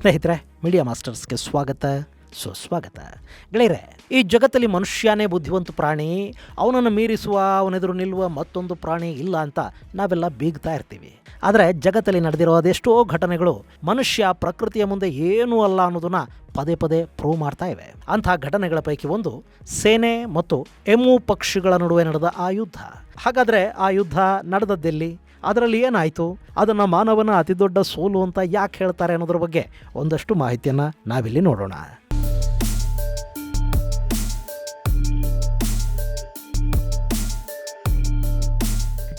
ಸ್ನೇಹಿತರೆ, ಮೀಡಿಯಾ ಮಾಸ್ಟರ್ಸ್ಗೆ ಸ್ವಾಗತ, ಸುಸ್ವಾಗತ. ಗೆಳೆಯರೆ, ಈ ಜಗತ್ತಲ್ಲಿ ಮನುಷ್ಯನೇ ಬುದ್ಧಿವಂತ ಪ್ರಾಣಿ, ಅವನನ್ನು ಮೀರಿಸುವ, ಅವನೆದುರು ನಿಲ್ಲುವ ಮತ್ತೊಂದು ಪ್ರಾಣಿ ಇಲ್ಲ ಅಂತ ನಾವೆಲ್ಲ ಬೀಗ್ತಾ ಇರ್ತೀವಿ. ಆದರೆ ಜಗತ್ತಲ್ಲಿ ನಡೆದಿರೋ ಅದೆಷ್ಟೋ ಘಟನೆಗಳು ಮನುಷ್ಯ ಪ್ರಕೃತಿಯ ಮುಂದೆ ಏನೂ ಅಲ್ಲ ಅನ್ನೋದನ್ನ ಪದೇ ಪದೇ ಪ್ರೂವ್ ಮಾಡ್ತಾ ಇವೆ. ಅಂಥ ಘಟನೆಗಳ ಪೈಕಿ ಒಂದು ಸೇನೆ ಮತ್ತು ಎಮು ಪಕ್ಷಿಗಳ ನಡುವೆ ನಡೆದ ಆ ಯುದ್ಧ. ಹಾಗಾದರೆ ಆ ಯುದ್ಧ ನಡೆದದ್ದೆಲ್ಲಿ, ಅದರಲ್ಲಿ ಏನಾಯಿತು, ಅದನ್ನು ಮಾನವನ ಅತಿದೊಡ್ಡ ಸೋಲು ಅಂತ ಯಾಕೆ ಹೇಳ್ತಾರೆ ಅನ್ನೋದ್ರ ಬಗ್ಗೆ ಒಂದಷ್ಟು ಮಾಹಿತಿಯನ್ನು ನಾವಿಲ್ಲಿ ನೋಡೋಣ.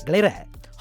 ಗೆಳೆಯರೆ,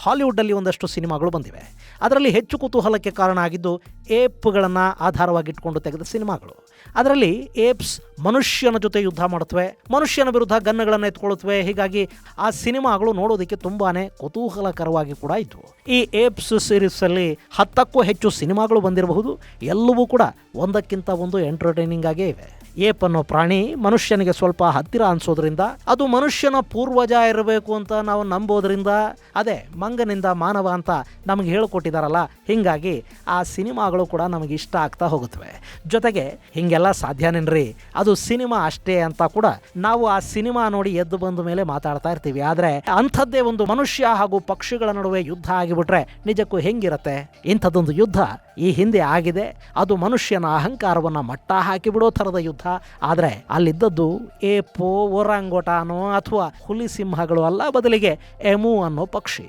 ಹಾಲಿವುಡ್ಡಲ್ಲಿ ಒಂದಷ್ಟು ಸಿನಿಮಾಗಳು ಬಂದಿವೆ. ಅದರಲ್ಲಿ ಹೆಚ್ಚು ಕುತೂಹಲಕ್ಕೆ ಕಾರಣ ಆಗಿದ್ದು ಏಪ್ಗಳನ್ನು ಆಧಾರವಾಗಿಟ್ಕೊಂಡು ತೆಗೆದ ಸಿನಿಮಾಗಳು. ಅದರಲ್ಲಿ ಏಪ್ಸ್ ಮನುಷ್ಯನ ಜೊತೆ ಯುದ್ಧ ಮಾಡುತ್ತವೆ, ಮನುಷ್ಯನ ವಿರುದ್ಧ ಗನ್ನುಗಳನ್ನು ಎತ್ಕೊಳ್ಳುತ್ತವೆ. ಹೀಗಾಗಿ ಆ ಸಿನಿಮಾಗಳು ನೋಡೋದಕ್ಕೆ ತುಂಬಾ ಕುತೂಹಲಕರವಾಗಿ ಕೂಡ ಇದ್ವು. ಈ ಏಪ್ಸ್ ಸೀರೀಸಲ್ಲಿ 10ಕ್ಕೂ ಹೆಚ್ಚು ಸಿನಿಮಾಗಳು ಬಂದಿರಬಹುದು. ಎಲ್ಲವೂ ಕೂಡ ಒಂದಕ್ಕಿಂತ ಒಂದು ಎಂಟರ್ಟೈನಿಂಗ್ ಆಗೇ ಇವೆ. ಏಪ್ ಅನ್ನೋ ಪ್ರಾಣಿ ಮನುಷ್ಯನಿಗೆ ಸ್ವಲ್ಪ ಹತ್ತಿರ ಅನಿಸೋದ್ರಿಂದ, ಅದು ಮನುಷ್ಯನ ಪೂರ್ವಜ ಇರಬೇಕು ಅಂತ ನಾವು ನಂಬೋದ್ರಿಂದ, ಅದೇ ಮಂಗನಿಂದ ಮಾನವ ಅಂತ ನಮಗೆ ಹೇಳಿಕೊಟ್ಟಿದ್ದಾರಲ್ಲ, ಹೀಗಾಗಿ ಆ ಸಿನಿಮಾಗಳು ಕೂಡ ನಮಗೆ ಇಷ್ಟ ಆಗ್ತಾ ಹೋಗುತ್ತವೆ. ಜೊತೆಗೆ ಹೀಗೆಲ್ಲ ಸಾಧ್ಯನೇನ್ರಿ, ಅದು ಸಿನಿಮಾ ಅಷ್ಟೇ ಅಂತ ಕೂಡ ನಾವು ಆ ಸಿನಿಮಾ ನೋಡಿ ಎದ್ದು ಬಂದ ಮೇಲೆ ಮಾತಾಡ್ತಾ ಇರ್ತೀವಿ. ಆದರೆ ಅಂಥದ್ದೇ ಒಂದು ಮನುಷ್ಯ ಹಾಗೂ ಪಕ್ಷಿಗಳ ನಡುವೆ ಯುದ್ಧ ಆಗಿಬಿಟ್ರೆ ನಿಜಕ್ಕೂ ಹೆಂಗಿರತ್ತೆ? ಇಂಥದ್ದೊಂದು ಯುದ್ಧ ಈ ಹಿಂದೆ ಆಗಿದೆ. ಅದು ಮನುಷ್ಯನ ಅಹಂಕಾರವನ್ನು ಮಟ್ಟ ಹಾಕಿಬಿಡೋ ಥರದ ಯುದ್ಧ. ಆದರೆ ಅಲ್ಲಿದ್ದದ್ದು ಏಪೋ, ಒರಾಂಗೋಟಾನೋ ಅಥವಾ ಹುಲಿ ಸಿಂಹಗಳು ಅಲ್ಲ, ಬದಲಿಗೆ ಎಮು ಅನ್ನೋ ಪಕ್ಷಿ.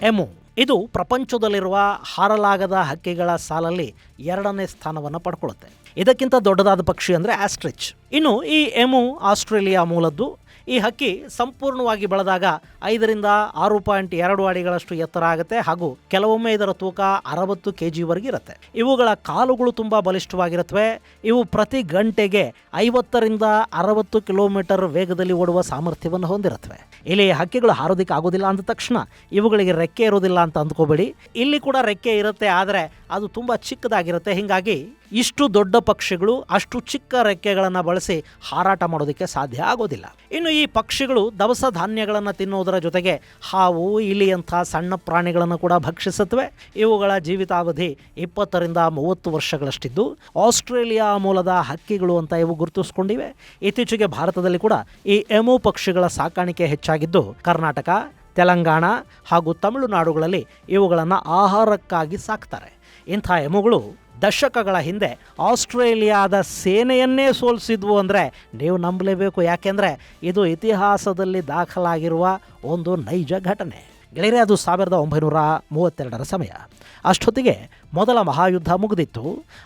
ಎಮು ಇದು ಪ್ರಪಂಚದಲ್ಲಿರುವ ಹಾರಲಾಗದ ಹಕ್ಕಿಗಳ ಸಾಲಲ್ಲಿ 2ನೇ ಸ್ಥಾನವನ್ನು ಪಡ್ಕೊಳ್ಳುತ್ತೆ. ಇದಕ್ಕಿಂತ ದೊಡ್ಡದಾದ ಪಕ್ಷಿ ಅಂದರೆ ಆಸ್ಟ್ರಿಚ್. ಇನ್ನು ಈ ಎಮು ಆಸ್ಟ್ರೇಲಿಯಾ ಮೂಲದ್ದು. ಈ ಹಕ್ಕಿ ಸಂಪೂರ್ಣವಾಗಿ ಬೆಳೆದಾಗ 5ರಿಂದ 6.2 ಅಡಿಗಳಷ್ಟು ಎತ್ತರ ಆಗುತ್ತೆ ಹಾಗೂ ಕೆಲವೊಮ್ಮೆ ಇದರ ತೂಕ 60 kg ಇರುತ್ತೆ. ಇವುಗಳ ಕಾಲುಗಳು ತುಂಬ ಬಲಿಷ್ಠವಾಗಿರುತ್ತವೆ. ಇವು ಪ್ರತಿ ಗಂಟೆಗೆ 50ರಿಂದ 60 ಕಿಲೋಮೀಟರ್ ವೇಗದಲ್ಲಿ ಓಡುವ ಸಾಮರ್ಥ್ಯವನ್ನು ಹೊಂದಿರುತ್ತವೆ. ಇಲ್ಲಿ ಹಕ್ಕಿಗಳು ಹಾರೋದಕ್ಕೆ ಆಗೋದಿಲ್ಲ ಅಂದ ತಕ್ಷಣ ಇವುಗಳಿಗೆ ರೆಕ್ಕೆ ಇರೋದಿಲ್ಲ ಅಂತ ಅಂದ್ಕೋಬೇಡಿ. ಇಲ್ಲಿ ಕೂಡ ರೆಕ್ಕೆ ಇರುತ್ತೆ, ಆದರೆ ಅದು ತುಂಬ ಚಿಕ್ಕದಾಗಿರುತ್ತೆ. ಹೀಗಾಗಿ ಇಷ್ಟು ದೊಡ್ಡ ಪಕ್ಷಿಗಳು ಅಷ್ಟು ಚಿಕ್ಕ ರೆಕ್ಕೆಗಳನ್ನು ಬಳಸಿ ಹಾರಾಟ ಮಾಡೋದಕ್ಕೆ ಸಾಧ್ಯ ಆಗೋದಿಲ್ಲ. ಇನ್ನು ಈ ಪಕ್ಷಿಗಳು ದವಸ ಧಾನ್ಯಗಳನ್ನು ತಿನ್ನೋದರ ಜೊತೆಗೆ ಹಾವು, ಇಲಿಯಂಥ ಸಣ್ಣ ಪ್ರಾಣಿಗಳನ್ನು ಕೂಡ ಭಕ್ಷಿಸುತ್ತವೆ. ಇವುಗಳ ಜೀವಿತಾವಧಿ 20ರಿಂದ 30 ವರ್ಷಗಳಷ್ಟಿದ್ದು ಆಸ್ಟ್ರೇಲಿಯಾ ಮೂಲದ ಹಕ್ಕಿಗಳು ಅಂತ ಇವು ಗುರುತಿಸಿಕೊಂಡಿವೆ. ಇತ್ತೀಚೆಗೆ ಭಾರತದಲ್ಲಿ ಕೂಡ ಈ ಎಮು ಪಕ್ಷಿಗಳ ಸಾಕಾಣಿಕೆ ಹೆಚ್ಚಾಗಿದ್ದು ಕರ್ನಾಟಕ, ತೆಲಂಗಾಣ ಹಾಗೂ ತಮಿಳುನಾಡುಗಳಲ್ಲಿ ಇವುಗಳನ್ನು ಆಹಾರಕ್ಕಾಗಿ ಸಾಕ್ತಾರೆ. ಇಂಥ ಎಮುಗಳು ದಶಕಗಳ ಹಿಂದೆ ಆಸ್ಟ್ರೇಲಿಯಾದ ಸೇನೆಯನ್ನೇ ಸೋಲಿಸಿದ್ವು ಅಂದರೆ ನೀವು ನಂಬಲೇಬೇಕು. ಯಾಕೆಂದರೆ ಇದು ಇತಿಹಾಸದಲ್ಲಿ ದಾಖಲಾಗಿರುವ ಒಂದು ನೈಜ ಘಟನೆ. ಗೆಳೆಯರೆ, ಅದು 1932ರ ಸಮಯ. ಅಷ್ಟೊತ್ತಿಗೆ ಮೊದಲ ಮಹಾಯುದ್ಧ ಮುಗಿದಿತ್ತು.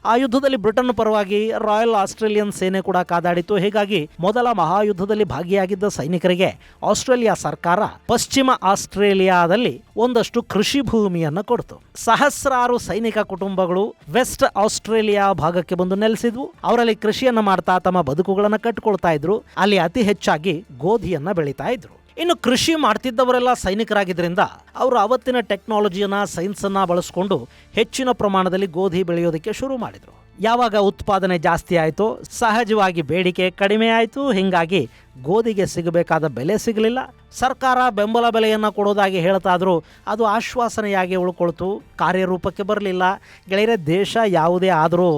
ಆ ಯುದ್ಧದಲ್ಲಿ ಬ್ರಿಟನ್ ಪರವಾಗಿ ರಾಯಲ್ ಆಸ್ಟ್ರೇಲಿಯನ್ ಸೇನೆ ಕೂಡ ಕಾದಾಡಿತು. ಹೀಗಾಗಿ ಮೊದಲ ಮಹಾಯುದ್ಧದಲ್ಲಿ ಭಾಗಿಯಾಗಿದ್ದ ಸೈನಿಕರಿಗೆ ಆಸ್ಟ್ರೇಲಿಯಾ ಸರ್ಕಾರ ಪಶ್ಚಿಮ ಆಸ್ಟ್ರೇಲಿಯಾದಲ್ಲಿ ಒಂದಷ್ಟು ಕೃಷಿ ಭೂಮಿಯನ್ನು ಕೊಡ್ತು. ಸಹಸ್ರಾರು ಸೈನಿಕ ಕುಟುಂಬಗಳು ವೆಸ್ಟ್ ಆಸ್ಟ್ರೇಲಿಯಾ ಭಾಗಕ್ಕೆ ಬಂದು ನೆಲೆಸಿದ್ವು. ಅವರಲ್ಲಿ ಕೃಷಿಯನ್ನು ಮಾಡ್ತಾ ತಮ್ಮ ಬದುಕುಗಳನ್ನು ಕಟ್ಟಿಕೊಳ್ತಾ ಇದ್ರು. ಅಲ್ಲಿ ಅತಿ ಹೆಚ್ಚಾಗಿ ಗೋಧಿಯನ್ನ ಬೆಳೀತಾ ಇದ್ರು. ಇನ್ನು ಕೃಷಿ ಮಾಡ್ತಿದ್ದವರೆಲ್ಲ ಸೈನಿಕರಾಗಿದ್ದರಿಂದ ಅವರು ಅವತ್ತಿನ ಟೆಕ್ನಾಲಜಿಯನ್ನು, ಸೈನ್ಸನ್ನು ಬಳಸ್ಕೊಂಡು ಹೆಚ್ಚಿನ ಪ್ರಮಾಣದಲ್ಲಿ ಗೋಧಿ ಬೆಳೆಯೋದಕ್ಕೆ ಶುರು ಮಾಡಿದರು. ಯಾವಾಗ ಉತ್ಪಾದನೆ ಜಾಸ್ತಿ ಆಯಿತು, ಸಹಜವಾಗಿ ಬೇಡಿಕೆ ಕಡಿಮೆ ಆಯಿತು. ಹೀಗಾಗಿ ಗೋಧಿಗೆ ಸಿಗಬೇಕಾದ ಬೆಲೆ ಸಿಗಲಿಲ್ಲ. ಸರ್ಕಾರ ಬೆಂಬಲ ಬೆಲೆಯನ್ನು ಕೊಡೋದಾಗಿ ಹೇಳ್ತಾದರೂ ಅದು ಆಶ್ವಾಸನೆಯಾಗಿ ಉಳ್ಕೊಳ್ತು, ಕಾರ್ಯರೂಪಕ್ಕೆ ಬರಲಿಲ್ಲ. ಗೆಳೆಯರೆ, ದೇಶ ಯಾವುದೇ ಆದರೂ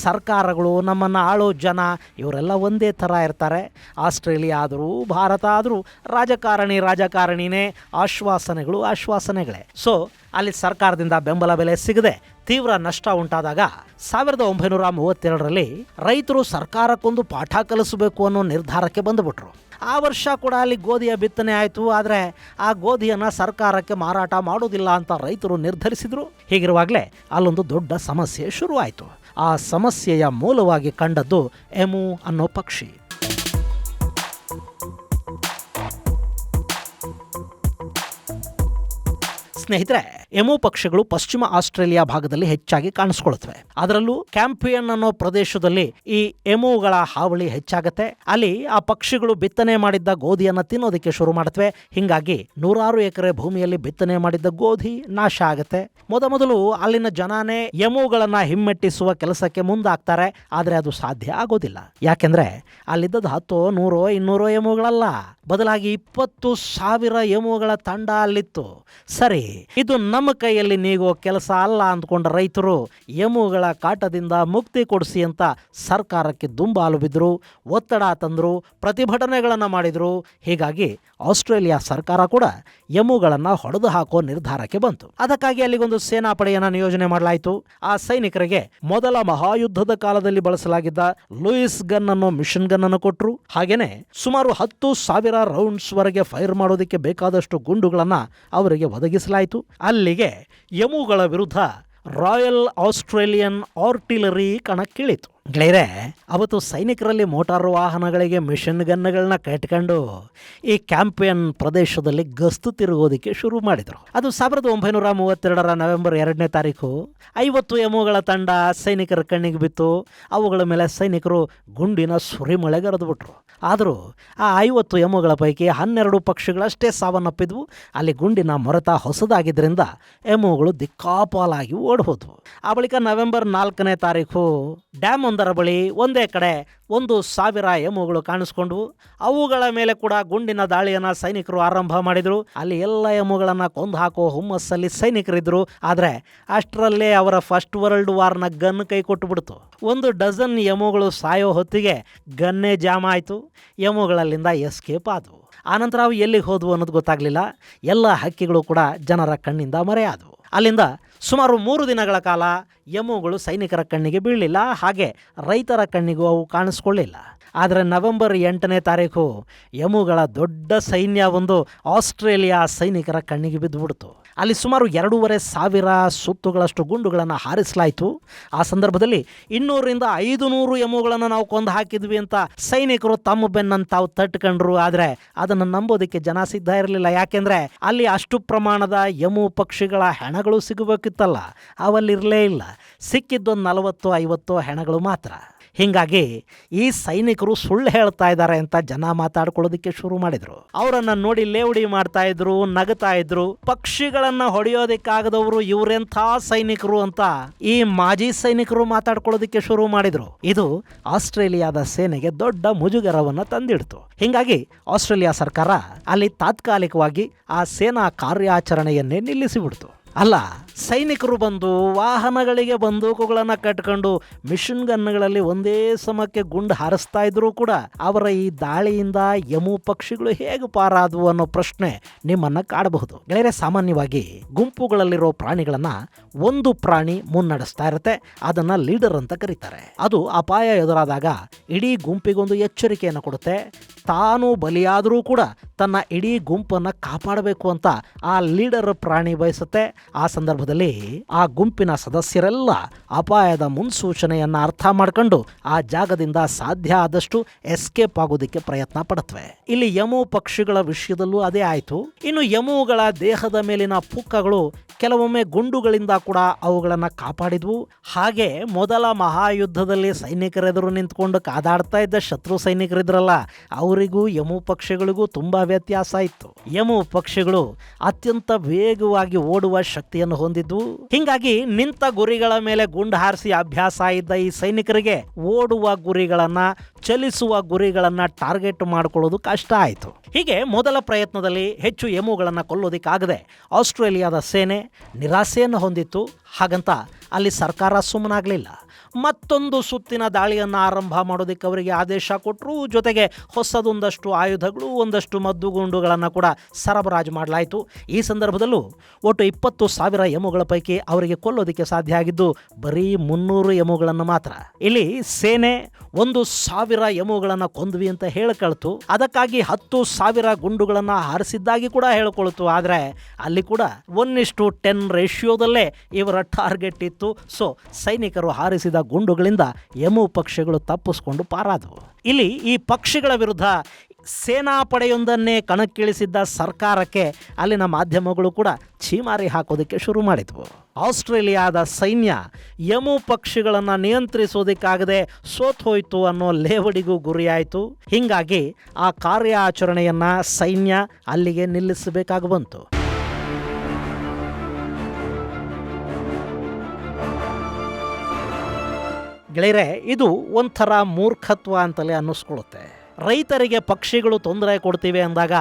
ಸರ್ಕಾರಗಳು, ನಮ್ಮನ್ನು ಆಳೋ ಜನ ಇವರೆಲ್ಲ ಒಂದೇ ಥರ ಇರ್ತಾರೆ. ಆಸ್ಟ್ರೇಲಿಯಾ ಆದರೂ ಭಾರತ ಆದರೂ ರಾಜಕಾರಣಿನೇ, ಆಶ್ವಾಸನೆಗಳೇ. ಸೊ ಅಲ್ಲಿ ಸರ್ಕಾರದಿಂದ ಬೆಂಬಲ ಬೆಲೆ ಸಿಗದೆ ತೀವ್ರ ನಷ್ಟ ಉಂಟಾದಾಗ 1932ರಲ್ಲಿ ರೈತರು ಸರ್ಕಾರಕ್ಕೊಂದು ಪಾಠ ಕಲಿಸಬೇಕು ಅನ್ನೋ ನಿರ್ಧಾರಕ್ಕೆ ಬಂದುಬಿಟ್ರು. ಆ ವರ್ಷ ಕೂಡ ಅಲ್ಲಿ ಗೋಧಿಯ ಬಿತ್ತನೆ ಆಯಿತು. ಆದರೆ ಆ ಗೋಧಿಯನ್ನು ಸರ್ಕಾರಕ್ಕೆ ಮಾರಾಟ ಮಾಡೋದಿಲ್ಲ ಅಂತ ರೈತರು ನಿರ್ಧರಿಸಿದರು. ಹೀಗಿರುವಾಗಲೇ ಅಲ್ಲೊಂದು ದೊಡ್ಡ ಸಮಸ್ಯೆ ಶುರುವಾಯಿತು. ಆ ಸಮಸ್ಯೆಯ ಮೂಲವಾಗಿ ಕಂಡದ್ದು ಎಮು ಅನ್ನೋ ಪಕ್ಷಿ. ಸ್ನೇಹಿತರೆ, ಎಮು ಪಕ್ಷಿಗಳು ಪಶ್ಚಿಮ ಆಸ್ಟ್ರೇಲಿಯಾ ಭಾಗದಲ್ಲಿ ಹೆಚ್ಚಾಗಿ ಕಾಣಿಸ್ಕೊಳ್ತವೆ. ಅದರಲ್ಲೂ ಕ್ಯಾಂಪಿಯನ್ ಅನ್ನೋ ಪ್ರದೇಶದಲ್ಲಿ ಈ ಎಮುಗಳ ಹಾವಳಿ ಹೆಚ್ಚಾಗತ್ತೆ. ಅಲ್ಲಿ ಆ ಪಕ್ಷಿಗಳು ಬಿತ್ತನೆ ಮಾಡಿದ್ದ ಗೋಧಿಯನ್ನ ತಿನ್ನೋದಕ್ಕೆ ಶುರು ಮಾಡುತ್ತವೆ. ಹಿಂಗಾಗಿ 100 ಎಕರೆ ಭೂಮಿಯಲ್ಲಿ ಬಿತ್ತನೆ ಮಾಡಿದ್ದ ಗೋಧಿ ನಾಶ ಆಗತ್ತೆ. ಮೊದಲು ಅಲ್ಲಿನ ಜನಾನೇ ಎಮುಗಳನ್ನ ಹಿಮ್ಮೆಟ್ಟಿಸುವ ಕೆಲಸಕ್ಕೆ ಮುಂದಾಗ್ತಾರೆ. ಆದ್ರೆ ಅದು ಸಾಧ್ಯ ಆಗೋದಿಲ್ಲ. ಯಾಕೆಂದ್ರೆ ಅಲ್ಲಿದ್ದದ್ದು 10, 100, 200 ಎಮುಗಳಲ್ಲ, ಬದಲಾಗಿ 20,000 ಎಮುಗಳ ತಂಡ ಅಲ್ಲಿತ್ತು. ಸರಿ, ಇದು ನಮ್ಮ ಕೈಯಲ್ಲಿ ನೀಗೋ ಕೆಲಸ ಅಲ್ಲ ಅಂದ್ಕೊಂಡ ರೈತರು ಎಮುಗಳ ಕಾಟದಿಂದ ಮುಕ್ತಿ ಕೊಡಿಸಿ ಅಂತ ಸರ್ಕಾರಕ್ಕೆ ದುಂಬಾಲು ಬಿದ್ದರು, ಒತ್ತಡ ತಂದರು, ಪ್ರತಿಭಟನೆಗಳನ್ನು ಮಾಡಿದರು. ಹೀಗಾಗಿ ಆಸ್ಟ್ರೇಲಿಯಾ ಸರ್ಕಾರ ಕೂಡ ಎಮುಗಳನ್ನು ಹೊಡೆದು ಹಾಕೋ ನಿರ್ಧಾರಕ್ಕೆ ಬಂತು. ಅದಕ್ಕಾಗಿ ಅಲ್ಲಿಗೊಂದು ಸೇನಾಪಡೆಯನ್ನು ನಿಯೋಜನೆ ಮಾಡಲಾಯಿತು. ಆ ಸೈನಿಕರಿಗೆ ಮೊದಲ ಮಹಾಯುದ್ಧದ ಕಾಲದಲ್ಲಿ ಬಳಸಲಾಗಿದ್ದ ಲೂಯಿಸ್ ಗನ್ ಅನ್ನೋ ಮಿಷನ್ ಗನ್ ಅನ್ನು ಕೊಟ್ಟರು. ಹಾಗೇನೆ ಸುಮಾರು 10,000 ರೌಂಡ್ಸ್ ವರೆಗೆ ಫೈರ್ ಮಾಡೋದಕ್ಕೆ ಬೇಕಾದಷ್ಟು ಗುಂಡುಗಳನ್ನು ಅವರಿಗೆ ಒದಗಿಸಲಾಯಿತು. ಅಲ್ಲಿಗೆ ಎಮುಗಳ ವಿರುದ್ಧ ರಾಯಲ್ ಆಸ್ಟ್ರೇಲಿಯನ್ ಆರ್ಟಿಲರಿ ಕಣಕ್ಕಿಳಿತು. ಗೆಳೆಯರೆ, ಅವತ್ತು ಸೈನಿಕರಲ್ಲಿ ಮೋಟಾರ್ ವಾಹನಗಳಿಗೆ ಮಿಷನ್ ಗನ್ಗಳನ್ನ ಕಟ್ಕೊಂಡು ಈ ಕ್ಯಾಂಪಿಯನ್ ಪ್ರದೇಶದಲ್ಲಿ ಗಸ್ತು ತಿರುಗೋದಕ್ಕೆ ಶುರು ಮಾಡಿದರು. ಅದು 1932 ನವೆಂಬರ್ 2ನೇ ತಾರೀಕು 50 ಎಮುಗಳ ತಂಡ ಸೈನಿಕರ ಕಣ್ಣಿಗೆ ಬಿತ್ತು. ಅವುಗಳ ಮೇಲೆ ಸೈನಿಕರು ಗುಂಡಿನ ಸುರಿಮಳೆಗರೆದುಬಿಟ್ರು. ಆದರೂ ಆ 50 ಎಮುಗಳ ಪೈಕಿ 12 ಪಕ್ಷಿಗಳಷ್ಟೇ ಸಾವನ್ನಪ್ಪಿದ್ವು. ಅಲ್ಲಿ ಗುಂಡಿನ ಮೊರೆತ ಹೊಸದಾಗಿದ್ದರಿಂದ ಎಮುಗಳು ದಿಕ್ಕಾಪಾಲಾಗಿ ಓಡೋದ್ವು. ಆ ಬಳಿಕ ನವೆಂಬರ್ 4ನೇ ತಾರೀಕು ಡ್ಯಾಮ್ ಒಂದರ ಬಳಿ ಒಂದೇ ಕಡೆ 1,000 ಎಮುಗಳು ಕಾಣಿಸ್ಕೊಂಡ್ವು. ಅವುಗಳ ಮೇಲೆ ಕೂಡ ಗುಂಡಿನ ದಾಳಿಯನ್ನು ಸೈನಿಕರು ಆರಂಭ ಮಾಡಿದರು. ಅಲ್ಲಿ ಎಲ್ಲ ಎಮುಗಳನ್ನು ಕೊಂದು ಹಾಕೋ ಹುಮ್ಮಸ್ಸಲ್ಲಿ ಸೈನಿಕರಿದ್ದರು. ಆದರೆ ಅಷ್ಟರಲ್ಲೇ ಅವರ ಫಸ್ಟ್ ವರ್ಲ್ಡ್ ವಾರ್ನ ಗನ್ ಕೈ ಕೊಟ್ಟುಬಿಡ್ತು. 1 ಡಜನ್ ಎಮುಗಳು ಸಾಯೋ ಹೊತ್ತಿಗೆ ಗನ್ನೇ ಜಾಮ್ ಆಯಿತು. ಎಮುಗಳಲ್ಲಿಂದ ಎಸ್ಕೇಪ್ ಆದವು. ಆನಂತರ ಅವು ಎಲ್ಲಿಗೆ ಹೋದವು ಅನ್ನೋದು ಗೊತ್ತಾಗಲಿಲ್ಲ. ಎಲ್ಲ ಹಕ್ಕಿಗಳು ಕೂಡ ಜನರ ಕಣ್ಣಿಂದ ಮರೆಯಾದವು. ಅಲ್ಲಿಂದ ಸುಮಾರು 3 ದಿನಗಳ ಕಾಲ ಎಮುಗಳು ಸೈನಿಕರ ಕಣ್ಣಿಗೆ ಬೀಳಲಿಲ್ಲ. ಹಾಗೆ ರೈತರ ಕಣ್ಣಿಗೂ ಅವು ಕಾಣಿಸ್ಕೊಳ್ಳಿಲ್ಲ. ಆದರೆ ನವೆಂಬರ್ 8ನೇ ತಾರೀಕು ಎಮುಗಳ ದೊಡ್ಡ ಸೈನ್ಯ ಒಂದು ಆಸ್ಟ್ರೇಲಿಯಾ ಸೈನಿಕರ ಕಣ್ಣಿಗೆ ಬಿದ್ದುಬಿಡ್ತು. ಅಲ್ಲಿ ಸುಮಾರು 2,500 ಸುತ್ತುಗಳಷ್ಟು ಗುಂಡುಗಳನ್ನು ಹಾರಿಸಲಾಯಿತು. ಆ ಸಂದರ್ಭದಲ್ಲಿ 200-500 ಎಮುಗಳನ್ನು ನಾವು ಕೊಂದು ಹಾಕಿದ್ವಿ ಅಂತ ಸೈನಿಕರು ತಮ್ಮ ಬೆನ್ನನ್ನು ತಾವು ತಟ್ಕೊಂಡ್ರು. ಆದರೆ ಅದನ್ನು ನಂಬೋದಕ್ಕೆ ಜನ ಸಿದ್ಧ ಇರಲಿಲ್ಲ. ಯಾಕೆಂದರೆ ಅಲ್ಲಿ ಅಷ್ಟು ಪ್ರಮಾಣದ ಎಮು ಪಕ್ಷಿಗಳ ಹೆಣಗಳು ಸಿಗಬೇಕಿತ್ತಲ್ಲ, ಅವಲ್ಲಿರಲೇ ಇಲ್ಲ. ಸಿಕ್ಕಿದ್ದೊಂದು 40-50 ಹೆಣಗಳು ಮಾತ್ರ. ಹೀಗಾಗಿ ಈ ಸೈನಿಕರು ಸುಳ್ಳು ಹೇಳ್ತಾ ಇದ್ದಾರೆ ಅಂತ ಜನ ಮಾತಾಡ್ಕೊಳ್ಳೋದಕ್ಕೆ ಶುರು ಮಾಡಿದ್ರು. ಅವರನ್ನ ನೋಡಿ ಲೇವಡಿ ಮಾಡ್ತಾ ಇದ್ರು, ನಗತಾ ಇದ್ರು. ಪಕ್ಷಿಗಳನ್ನ ಹೊಡೆಯೋದಕ್ಕಾಗದವರು ಇವರೆಂಥ ಸೈನಿಕರು ಅಂತ ಈ ಮಾಜಿ ಸೈನಿಕರು ಮಾತಾಡ್ಕೊಳ್ಳೋದಕ್ಕೆ ಶುರು ಮಾಡಿದ್ರು. ಇದು ಆಸ್ಟ್ರೇಲಿಯಾದ ಸೇನೆಗೆ ದೊಡ್ಡ ಮುಜುಗರವನ್ನ ತಂದಿಡ್ತು. ಹೀಗಾಗಿ ಆಸ್ಟ್ರೇಲಿಯಾ ಸರ್ಕಾರ ಅಲ್ಲಿ ತಾತ್ಕಾಲಿಕವಾಗಿ ಆ ಸೇನಾ ಕಾರ್ಯಾಚರಣೆಯನ್ನೇ ನಿಲ್ಲಿಸಿಬಿಡ್ತು. ಅಲ್ಲ, ಸೈನಿಕರು ಬಂದು ವಾಹನಗಳಿಗೆ ಬಂದೂಕುಗಳನ್ನು ಕಟ್ಕೊಂಡು ಮಿಷನ್ ಗನ್ಗಳಲ್ಲಿ ಒಂದೇ ಸಮಕ್ಕೆ ಗುಂಡು ಹಾರಿಸ್ತಾ ಇದ್ರೂ ಕೂಡ ಅವರ ಈ ದಾಳಿಯಿಂದ ಎಮು ಪಕ್ಷಿಗಳು ಹೇಗೆ ಪಾರಾದವು ಅನ್ನೋ ಪ್ರಶ್ನೆ ನಿಮ್ಮನ್ನ ಕಾಡಬಹುದು. ಗೆಳೆಯರೆ, ಸಾಮಾನ್ಯವಾಗಿ ಗುಂಪುಗಳಲ್ಲಿರೋ ಪ್ರಾಣಿಗಳನ್ನ ಒಂದು ಪ್ರಾಣಿ ಮುನ್ನಡೆಸ್ತಾ ಇರುತ್ತೆ. ಅದನ್ನ ಲೀಡರ್ ಅಂತ ಕರೀತಾರೆ. ಅದು ಅಪಾಯ ಎದುರಾದಾಗ ಇಡೀ ಗುಂಪಿಗೊಂದು ಎಚ್ಚರಿಕೆಯನ್ನು ಕೊಡುತ್ತೆ. ತಾನು ಬಲಿಯಾದರೂ ಕೂಡ ತನ್ನ ಇಡೀ ಗುಂಪನ್ನು ಕಾಪಾಡಬೇಕು ಅಂತ ಆ ಲೀಡರ್ ಪ್ರಾಣಿ ಬಯಸುತ್ತೆ. ಆ ಸಂದರ್ಭದಲ್ಲಿ ಆ ಗುಂಪಿನ ಸದಸ್ಯರೆಲ್ಲ ಅಪಾಯದ ಮುನ್ಸೂಚನೆಯನ್ನ ಅರ್ಥ ಮಾಡ್ಕೊಂಡು ಆ ಜಾಗದಿಂದ ಸಾಧ್ಯ ಆದಷ್ಟು ಎಸ್ಕೇಪ್ ಆಗೋದಕ್ಕೆ ಪ್ರಯತ್ನ ಪಡುತ್ತವೆ. ಇಲ್ಲಿ ಎಮು ಪಕ್ಷಿಗಳ ವಿಷಯದಲ್ಲೂ ಅದೇ ಆಯಿತು. ಇನ್ನು ಎಮುಗಳ ದೇಹದ ಮೇಲಿನ ಪುಕ್ಕಗಳು ಕೆಲವೊಮ್ಮೆ ಗುಂಡುಗಳಿಂದ ಕೂಡ ಅವುಗಳನ್ನು ಕಾಪಾಡಿದ್ವು. ಹಾಗೆ ಮೊದಲ ಮಹಾಯುದ್ಧದಲ್ಲಿ ಸೈನಿಕರೆದುರು ನಿಂತ್ಕೊಂಡು ಕಾದಾಡ್ತಾ ಇದ್ದ ಶತ್ರು ಸೈನಿಕರಿದ್ರಲ್ಲ, ಅವರಿಗೂ ಎಮು ಪಕ್ಷಿಗಳಿಗೂ ತುಂಬಾ ವ್ಯತ್ಯಾಸ ಇತ್ತು. ಎಮು ಪಕ್ಷಿಗಳು ಅತ್ಯಂತ ವೇಗವಾಗಿ ಓಡುವ ಶಕ್ತಿಯನ್ನು ಹೊಂದಿದ್ವು. ಹಿಂಗಾಗಿ ನಿಂತ ಗುರಿಗಳ ಮೇಲೆ ಗುಂಡು ಹಾರಿಸಿ ಅಭ್ಯಾಸ ಇದ್ದ ಈ ಸೈನಿಕರಿಗೆ ಓಡುವ ಗುರಿಗಳನ್ನ, ಚಲಿಸುವ ಗುರಿಗಳನ್ನ ಟಾರ್ಗೆಟ್ ಮಾಡಿಕೊಳ್ಳೋದು ಕಷ್ಟ ಆಯಿತು. ಹೀಗೆ ಮೊದಲ ಪ್ರಯತ್ನದಲ್ಲಿ ಹೆಚ್ಚು ಎಮುಗಳನ್ನು ಕೊಲ್ಲೋದಿಕ್ಕಾಗದೆ ಆಸ್ಟ್ರೇಲಿಯಾದ ಸೇನೆ ನಿರಾಸೆಯನ್ನು ಹೊಂದಿತ್ತು. ಹಾಗಂತ ಅಲ್ಲಿ ಸರ್ಕಾರ ಸುಮ್ಮನಾಗಲಿಲ್ಲ. ಮತ್ತೊಂದು ಸುತ್ತಿನ ದಾಳಿಯನ್ನು ಆರಂಭ ಮಾಡೋದಕ್ಕೆ ಅವರಿಗೆ ಆದೇಶ ಕೊಟ್ಟರು. ಜೊತೆಗೆ ಹೊಸದೊಂದಷ್ಟು ಆಯುಧಗಳು, ಒಂದಷ್ಟು ಮದ್ದುಗುಂಡುಗಳನ್ನು ಕೂಡ ಸರಬರಾಜು ಮಾಡಲಾಯಿತು. ಈ ಸಂದರ್ಭದಲ್ಲೂ ಒಟ್ಟು 20,000 ಎಮುಗಳ ಪೈಕಿ ಅವರಿಗೆ ಕೊಲ್ಲೋದಕ್ಕೆ ಸಾಧ್ಯ ಆಗಿದ್ದು ಬರೀ 300 ಎಮುಗಳನ್ನು ಮಾತ್ರ. ಇಲ್ಲಿ ಸೇನೆ 1,000 ಎಮುಗಳನ್ನು ಕೊಂದ್ವಿ ಅಂತ ಹೇಳ್ಕೊಳ್ತು. ಅದಕ್ಕಾಗಿ 10,000 ಗುಂಡುಗಳನ್ನು ಹಾರಿಸಿದ್ದಾಗಿ ಕೂಡ ಹೇಳ್ಕೊಳ್ತು. ಆದರೆ ಅಲ್ಲಿ ಕೂಡ 1:10 ರೇಷಿಯೋದಲ್ಲೇ ಇವರ ಟಾರ್ಗೆಟ್ ಇತ್ತು. ಸೊ ಸೈನಿಕರು ಹಾರಿಸಿದ ಗುಂಡುಗಳಿಂದ ಎಮು ಪಕ್ಷಿಗಳು ತಪ್ಪಿಸ್ಕೊಂಡು ಪಾರಾದವು. ಇಲ್ಲಿ ಈ ಪಕ್ಷಿಗಳ ವಿರುದ್ಧ ಸೇನಾಪಡೆಯೊಂದನ್ನೇ ಕಣಕ್ಕಿಳಿಸಿದ್ದ ಸರ್ಕಾರಕ್ಕೆ ಅಲ್ಲಿನ ಮಾಧ್ಯಮಗಳು ಕೂಡ ಛೀಮಾರಿ ಹಾಕೋದಕ್ಕೆ ಶುರು ಮಾಡಿದ್ವು. ಆಸ್ಟ್ರೇಲಿಯಾದ ಸೈನ್ಯ ಎಮು ಪಕ್ಷಿಗಳನ್ನು ನಿಯಂತ್ರಿಸೋದಕ್ಕಾಗದೆ ಸೋತೋಯ್ತು ಅನ್ನೋ ಲೇವಡಿಗೂ ಗುರಿಯಾಯಿತು. ಹೀಗಾಗಿ ಆ ಕಾರ್ಯಾಚರಣೆಯನ್ನು ಸೈನ್ಯ ಅಲ್ಲಿಗೆ ನಿಲ್ಲಿಸಬೇಕಾಗಿ ಬಂತು. ಗೆಳೆಯರೆ, ಇದು ಒಂಥರ ಮೂರ್ಖತ್ವ ಅಂತಲೇ ಅನ್ನಿಸ್ಕೊಳ್ಳುತ್ತೆ. ರೈತರಿಗೆ ಪಕ್ಷಿಗಳು ತೊಂದರೆ ಕೊಡ್ತಿವೆ ಅಂದಾಗ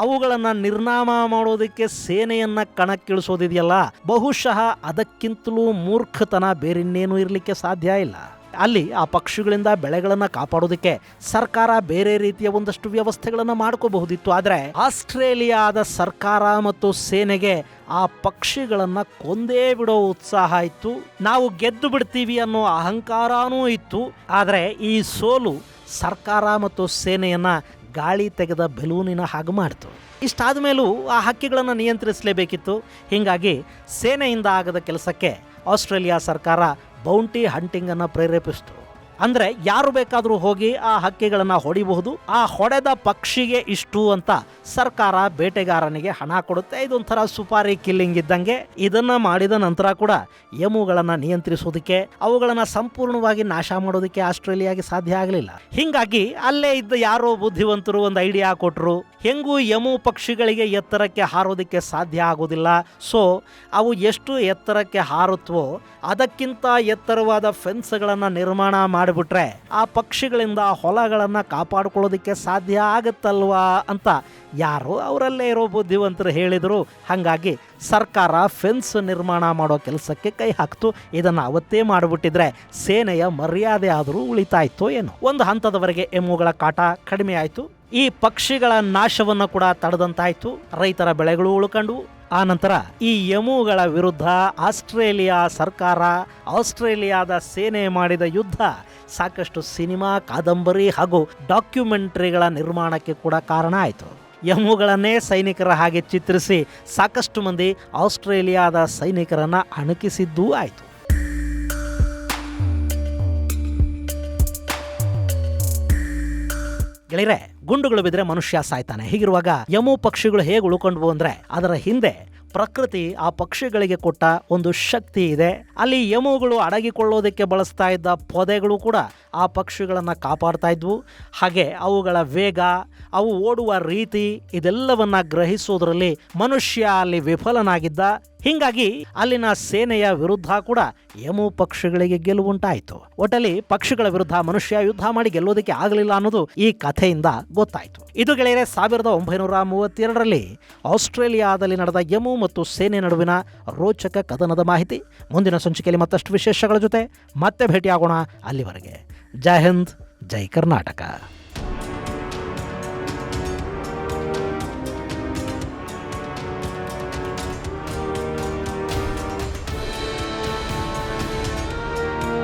ಅವುಗಳನ್ನು ನಿರ್ನಾಮ ಮಾಡೋದಕ್ಕೆ ಸೇನೆಯನ್ನು ಕಣಕ್ಕಿಳಿಸೋದಿದೆಯಲ್ಲ, ಬಹುಶಃ ಅದಕ್ಕಿಂತಲೂ ಮೂರ್ಖತನ ಬೇರಿನ್ನೇನೂ ಇರಲಿಕ್ಕೆ ಸಾಧ್ಯ ಇಲ್ಲ. ಅಲ್ಲಿ ಆ ಪಕ್ಷಿಗಳಿಂದ ಬೆಳೆಗಳನ್ನು ಕಾಪಾಡೋದಕ್ಕೆ ಸರ್ಕಾರ ಬೇರೆ ರೀತಿಯ ಒಂದಷ್ಟು ವ್ಯವಸ್ಥೆಗಳನ್ನು ಮಾಡ್ಕೋಬಹುದಿತ್ತು. ಆದರೆ ಆಸ್ಟ್ರೇಲಿಯಾದ ಸರ್ಕಾರ ಮತ್ತು ಸೇನೆಗೆ ಆ ಪಕ್ಷಿಗಳನ್ನು ಕೊಂದೇ ಬಿಡೋ ಉತ್ಸಾಹ ಇತ್ತು. ನಾವು ಗೆದ್ದು ಬಿಡ್ತೀವಿ ಅನ್ನೋ ಅಹಂಕಾರನೂ ಇತ್ತು. ಆದರೆ ಈ ಸೋಲು ಸರ್ಕಾರ ಮತ್ತು ಸೇನೆಯನ್ನು ಗಾಳಿ ತೆಗೆದ ಬೆಲೂನಿನ ಹಾಗೆ ಮಾಡ್ತು. ಇಷ್ಟಾದ ಮೇಲೂ ಆ ಹಕ್ಕಿಗಳನ್ನು ನಿಯಂತ್ರಿಸಲೇಬೇಕಿತ್ತು. ಹೀಗಾಗಿ ಸೇನೆಯಿಂದ ಆಗದ ಕೆಲಸಕ್ಕೆ ಆಸ್ಟ್ರೇಲಿಯಾ ಸರ್ಕಾರ ಬೌಂಟಿ ಹಂಟಿಂಗನ್ನು ಪ್ರೇರೇಪಿಸಿತು. ಅಂದರೆ ಯಾರು ಬೇಕಾದರೂ ಹೋಗಿ ಆ ಹಕ್ಕಿಗಳನ್ನು ಹೊಡಿಬಹುದು. ಆ ಹೊಡೆದ ಪಕ್ಷಿಗೆ ಇಷ್ಟು ಅಂತ ಸರ್ಕಾರ ಬೇಟೆಗಾರನಿಗೆ ಹಣ ಕೊಡುತ್ತೆ. ಇದೊಂಥರ ಸುಪಾರಿ ಕಿಲ್ಲಿಂಗ್ ಇದ್ದಂಗೆ. ಇದನ್ನ ಮಾಡಿದ ನಂತರ ಕೂಡ ಎಮುಗಳನ್ನು ನಿಯಂತ್ರಿಸೋದಕ್ಕೆ, ಅವುಗಳನ್ನು ಸಂಪೂರ್ಣವಾಗಿ ನಾಶ ಮಾಡೋದಕ್ಕೆ ಆಸ್ಟ್ರೇಲಿಯಾಗೆ ಸಾಧ್ಯ ಆಗಲಿಲ್ಲ. ಹೀಗಾಗಿ ಅಲ್ಲೇ ಇದ್ದ ಯಾರೋ ಬುದ್ಧಿವಂತರು ಒಂದು ಐಡಿಯಾ ಕೊಟ್ಟರು. ಹೆಂಗೂ ಎಮು ಪಕ್ಷಿಗಳಿಗೆ ಎತ್ತರಕ್ಕೆ ಹಾರೋದಕ್ಕೆ ಸಾಧ್ಯ ಆಗೋದಿಲ್ಲ. ಸೊ ಅವು ಎಷ್ಟು ಎತ್ತರಕ್ಕೆ ಹಾರುತ್ತವೋ ಅದಕ್ಕಿಂತ ಎತ್ತರವಾದ ಫೆನ್ಸ್ಗಳನ್ನು ನಿರ್ಮಾಣ ಮಾಡಿಬಿಟ್ರೆ ಆ ಪಕ್ಷಿಗಳಿಂದ ಹೊಲಗಳನ್ನು ಕಾಪಾಡಿಕೊಳ್ಳೋದಕ್ಕೆ ಸಾಧ್ಯ ಆಗುತ್ತಲ್ವಾ ಅಂತ ಯಾರೋ ಅವರಲ್ಲೇ ಇರೋ ಬುದ್ಧಿವಂತರು ಹೇಳಿದರು. ಹಾಗಾಗಿ ಸರ್ಕಾರ ಫೆನ್ಸ್ ನಿರ್ಮಾಣ ಮಾಡೋ ಕೆಲಸಕ್ಕೆ ಕೈ ಹಾಕ್ತು. ಇದನ್ನು ಅವತ್ತೇ ಮಾಡಿಬಿಟ್ಟಿದ್ರೆ ಸೇನೆಯ ಮರ್ಯಾದೆ ಆದರೂ ಉಳಿತಾಯ್ತೋ ಏನೋ. ಒಂದು ಹಂತದವರೆಗೆ ಎಮ್ಮುಗಳ ಕಾಟ ಕಡಿಮೆ ಆಯಿತು. ಈ ಪಕ್ಷಿಗಳ ನಾಶವನ್ನು ಕೂಡ ತಡೆದಂತಾಯ್ತು. ರೈತರ ಬೆಳೆಗಳು ಉಳ್ಕೊಂಡು ಆ ನಂತರ ಈ ಎಮುಗಳ ವಿರುದ್ಧ ಆಸ್ಟ್ರೇಲಿಯಾ ಸರ್ಕಾರ, ಆಸ್ಟ್ರೇಲಿಯಾದ ಸೇನೆ ಮಾಡಿದ ಯುದ್ಧ ಸಾಕಷ್ಟು ಸಿನಿಮಾ, ಕಾದಂಬರಿ ಹಾಗೂ ಡಾಕ್ಯುಮೆಂಟರಿಗಳ ನಿರ್ಮಾಣಕ್ಕೆ ಕೂಡ ಕಾರಣ ಆಯಿತು. ಎಮುಗಳನ್ನೇ ಸೈನಿಕರ ಹಾಗೆ ಚಿತ್ರಿಸಿ ಸಾಕಷ್ಟು ಮಂದಿ ಆಸ್ಟ್ರೇಲಿಯಾದ ಸೈನಿಕರನ್ನ ಅಣಕಿಸಿದ್ದೂ ಆಯಿತು. ಗೆಳೆಯರೆ, ಗುಂಡುಗಳು ಬಿದ್ದರೆ ಮನುಷ್ಯ ಸಾಯ್ತಾನೆ. ಹೀಗಿರುವಾಗ ಎಮು ಪಕ್ಷಿಗಳು ಹೇಗೆ ಉಳ್ಕೊಂಡ್ವು ಅಂದ್ರೆ ಅದರ ಹಿಂದೆ ಪ್ರಕೃತಿ ಆ ಪಕ್ಷಿಗಳಿಗೆ ಕೊಟ್ಟ ಒಂದು ಶಕ್ತಿ ಇದೆ. ಅಲ್ಲಿ ಎಮುಗಳು ಅಡಗಿಕೊಳ್ಳೋದಕ್ಕೆ ಬಳಸ್ತಾ ಇದ್ದ ಪೊದೆಗಳು ಕೂಡ ಆ ಪಕ್ಷಿಗಳನ್ನು ಕಾಪಾಡ್ತಾ ಇದ್ವು. ಹಾಗೆ ಅವುಗಳ ವೇಗ, ಅವು ಓಡುವ ರೀತಿ ಇದೆಲ್ಲವನ್ನ ಗ್ರಹಿಸೋದ್ರಲ್ಲಿ ಮನುಷ್ಯ ಅಲ್ಲಿ ವಿಫಲನಾಗಿದ್ದ. ಹೀಗಾಗಿ ಅಲ್ಲಿನ ಸೇನೆಯ ವಿರುದ್ಧ ಕೂಡ ಎಮು ಪಕ್ಷಿಗಳಿಗೆ ಗೆಲುವುಂಟಾಯಿತು. ಒಟ್ಟಲ್ಲಿ ಪಕ್ಷಿಗಳ ವಿರುದ್ಧ ಮನುಷ್ಯ ಯುದ್ಧ ಮಾಡಿ ಗೆಲ್ಲೋದಕ್ಕೆ ಆಗಲಿಲ್ಲ ಅನ್ನೋದು ಈ ಕಥೆಯಿಂದ ಗೊತ್ತಾಯಿತು. ಇದು ಗೆಳೆಯರೆ 1932ರಲ್ಲಿ ಆಸ್ಟ್ರೇಲಿಯಾದಲ್ಲಿ ನಡೆದ ಎಮು ಮತ್ತು ಸೇನೆ ನಡುವಿನ ರೋಚಕ ಕದನದ ಮಾಹಿತಿ. ಮುಂದಿನ ಸಂಚಿಕೆಯಲ್ಲಿ ಮತ್ತಷ್ಟು ವಿಶೇಷಗಳ ಜೊತೆ ಮತ್ತೆ ಭೇಟಿಯಾಗೋಣ. ಅಲ್ಲಿವರೆಗೆ ಜೈ ಹಿಂದ್, ಜೈ ಕರ್ನಾಟಕ.